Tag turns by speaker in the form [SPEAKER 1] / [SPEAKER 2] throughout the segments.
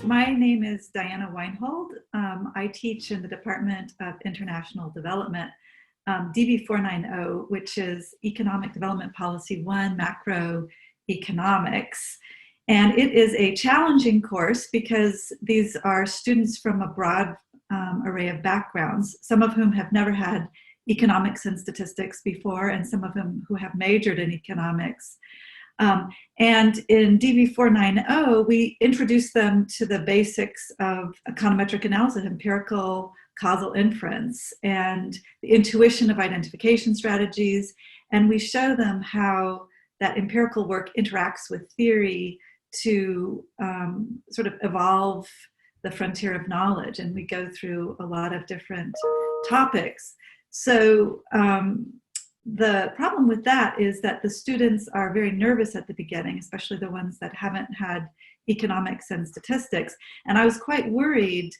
[SPEAKER 1] My name is Diana Weinhold. I teach in the Department of International Development, DB 490, which is Economic Development Policy 1, Macroeconomics. And it is a challenging course because these are students from a broad array of backgrounds, some of whom have never had economics and statistics before, and some of them who have majored in economics. And in DB 490, we introduce them to the basics of econometric analysis, empirical causal inference, and the intuition of identification strategies. And we show them how that empirical work interacts with theory to sort of evolve the frontier of knowledge. And we go through a lot of different topics. So the problem with that is that the students are very nervous at the beginning, especially the ones that haven't had economics and statistics. And I was quite worried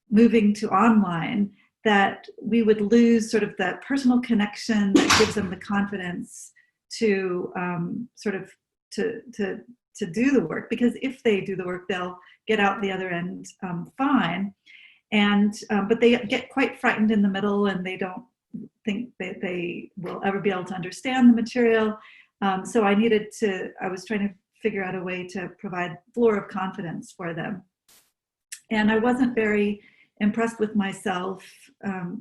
[SPEAKER 1] moving to online that we would lose sort of that personal connection that gives them the confidence to to do the work, because if they do the work, they'll get out the other end fine. And but they get quite frightened in the middle, and they don't think that they will ever be able to understand the material. So I was trying to figure out a way to provide floor of confidence for them. And I wasn't very impressed with myself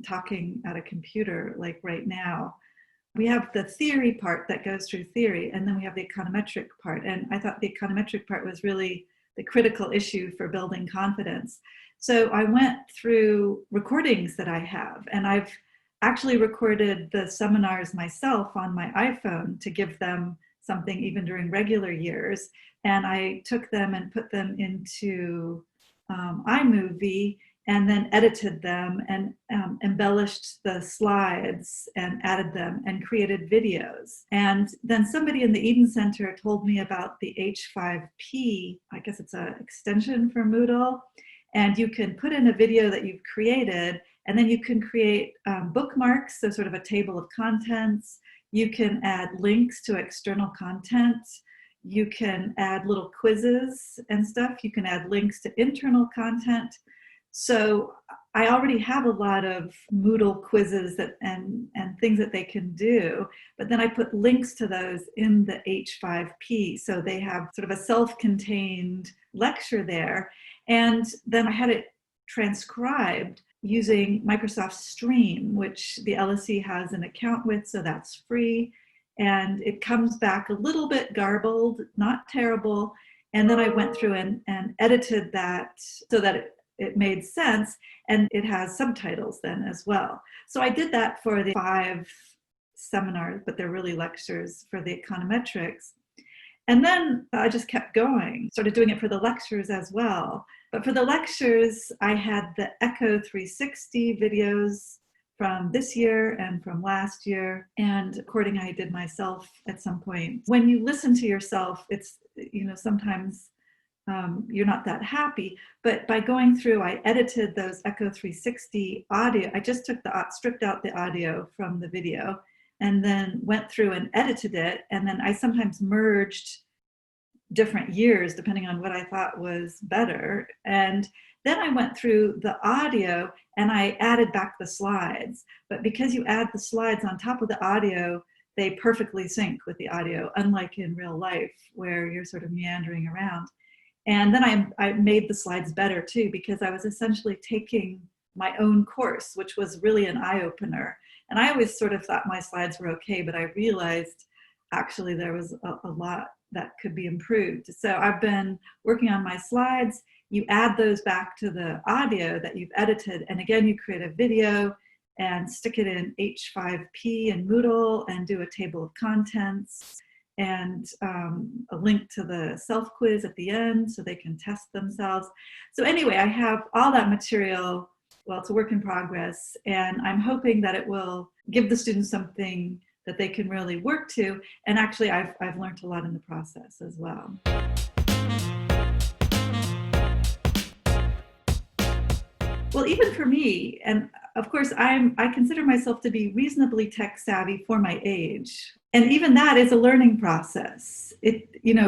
[SPEAKER 1] talking at a computer like right now. We have the theory part that goes through theory, and then we have the econometric part. And I thought the econometric part was really the critical issue for building confidence. So I went through recordings that I have, and I've actually recorded the seminars myself on my iPhone to give them something even during regular years. And I took them and put them into iMovie and then edited them and embellished the slides and added them and created videos. And then somebody in the Eden Center told me about the H5P, I guess it's an extension for Moodle. And you can put in a video that you've created, and then you can create bookmarks, so sort of a table of contents. You can add links to external content. You can add little quizzes and stuff. You can add links to internal content. So I already have a lot of Moodle quizzes and things that they can do, but then I put links to those in the H5P. So they have sort of a self-contained lecture there. And then I had it transcribed using Microsoft Stream, which the LSE has an account with, so that's free. And it comes back a little bit garbled, not terrible. And then I went through and edited that so that it made sense, and it has subtitles then as well. So I did that for the 5 seminars, but they're really lectures for the econometrics. And then I just kept going, started doing it for the lectures as well. But for the lectures, I had the Echo 360 videos from this year and from last year, and recording I did myself at some point. When you listen to yourself, it's, sometimes you're not that happy, but by going through, I edited those Echo 360 audio. I just stripped out the audio from the video and then went through and edited it. And then I sometimes merged different years depending on what I thought was better. And then I went through the audio and I added back the slides. But because you add the slides on top of the audio, they perfectly sync with the audio, unlike in real life where you're sort of meandering around. And then I made the slides better too, because I was essentially taking my own course, which was really an eye-opener. And I always sort of thought my slides were okay, but I realized actually there was a lot that could be improved. So I've been working on my slides. You add those back to the audio that you've edited, and again, you create a video and stick it in H5P and Moodle and do a table of contents and a link to the self-quiz at the end so they can test themselves. So anyway, I have all that material. Well, it's a work in progress, and I'm hoping that it will give the students something that they can really work to. And actually, I've learned a lot in the process as well. Well, even for me, and of course, I consider myself to be reasonably tech savvy for my age. And even that is a learning process.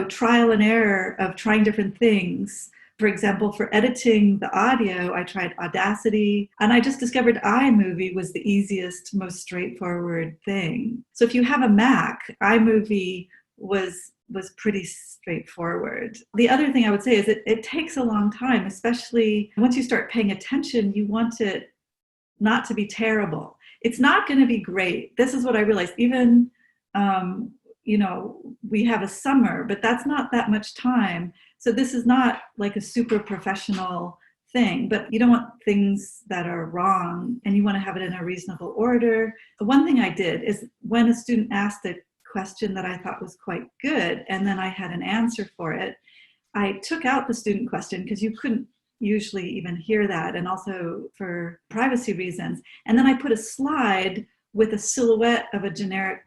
[SPEAKER 1] Trial and error of trying different things For example, for editing the audio, I tried Audacity, and I just discovered iMovie was the easiest, most straightforward thing. So if you have a Mac, iMovie was pretty straightforward. The other thing I would say is it takes a long time, especially once you start paying attention, you want it not to be terrible. It's not going to be great. This is what I realized. Even, we have a summer, but that's not that much time. So this is not like a super professional thing, but you don't want things that are wrong, and you want to have it in a reasonable order. One thing I did is when a student asked a question that I thought was quite good, and then I had an answer for it, I took out the student question because you couldn't usually even hear that, and also for privacy reasons. And then I put a slide with a silhouette of a generic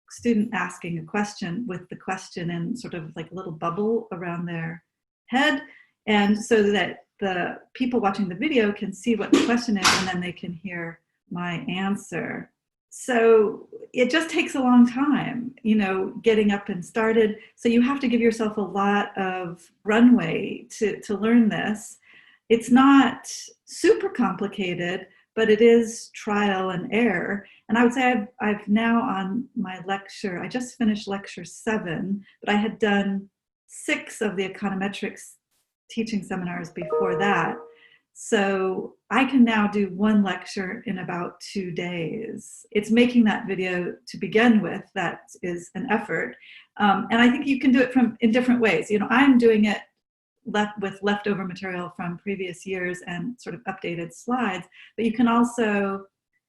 [SPEAKER 1] student asking a question with the question in sort of like a little bubble around their head, and so that the people watching the video can see what the question is, and then they can hear my answer. So it just takes a long time, getting up and started. So you have to give yourself a lot of runway to learn this. It's not super complicated, but it is trial and error. And I would say I've now on my lecture, I just finished lecture 7, but I had done 6 of the econometrics teaching seminars before that. So I can now do 1 lecture in about 2 days. It's making that video to begin with that is an effort. And I think you can do it in different ways. I'm doing it with leftover material from previous years and sort of updated slides, but you can also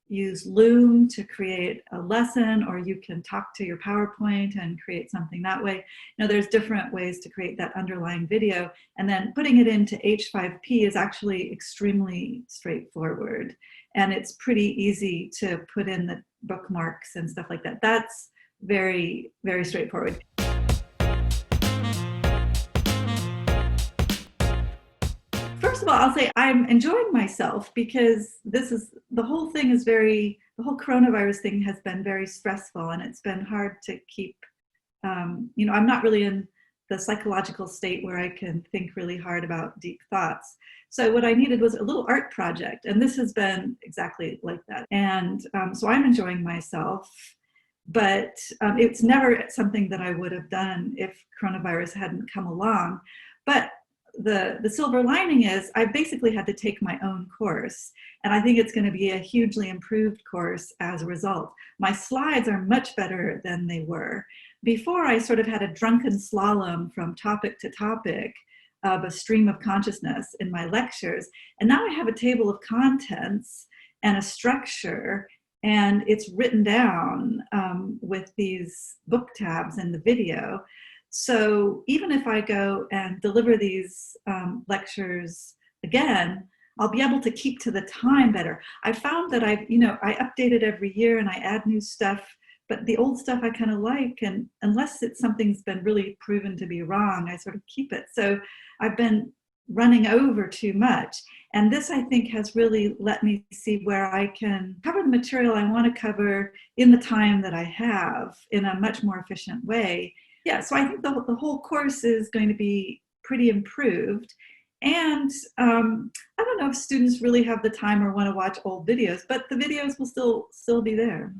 [SPEAKER 1] use Loom to create a lesson, or you can talk to your PowerPoint and create something that way. There's different ways to create that underlying video, and then putting it into H5P is actually extremely straightforward, and it's pretty easy to put in the bookmarks and stuff like that. That's very, very straightforward. First of all, I'll say I'm enjoying myself because the whole coronavirus thing has been very stressful, and it's been hard to keep, I'm not really in the psychological state where I can think really hard about deep thoughts. So what I needed was a little art project, and this has been exactly like that. And so I'm enjoying myself, but it's never something that I would have done if coronavirus hadn't come along. But the silver lining is I basically had to take my own course, and I think it's going to be a hugely improved course as a result. My slides are much better than they were. Before, I sort of had a drunken slalom from topic to topic of a stream of consciousness in my lectures, and now I have a table of contents and a structure, and it's written down with these book tabs in the video. So even if I go and deliver these lectures again, I'll be able to keep to the time better. I found that I update it every year and I add new stuff, but the old stuff I kind of like, and unless something's been really proven to be wrong, I sort of keep it. So I've been running over too much. And this, I think, has really let me see where I can cover the material I want to cover in the time that I have in a much more efficient way. Yeah, so I think the whole course is going to be pretty improved. And I don't know if students really have the time or want to watch old videos, but the videos will still be there.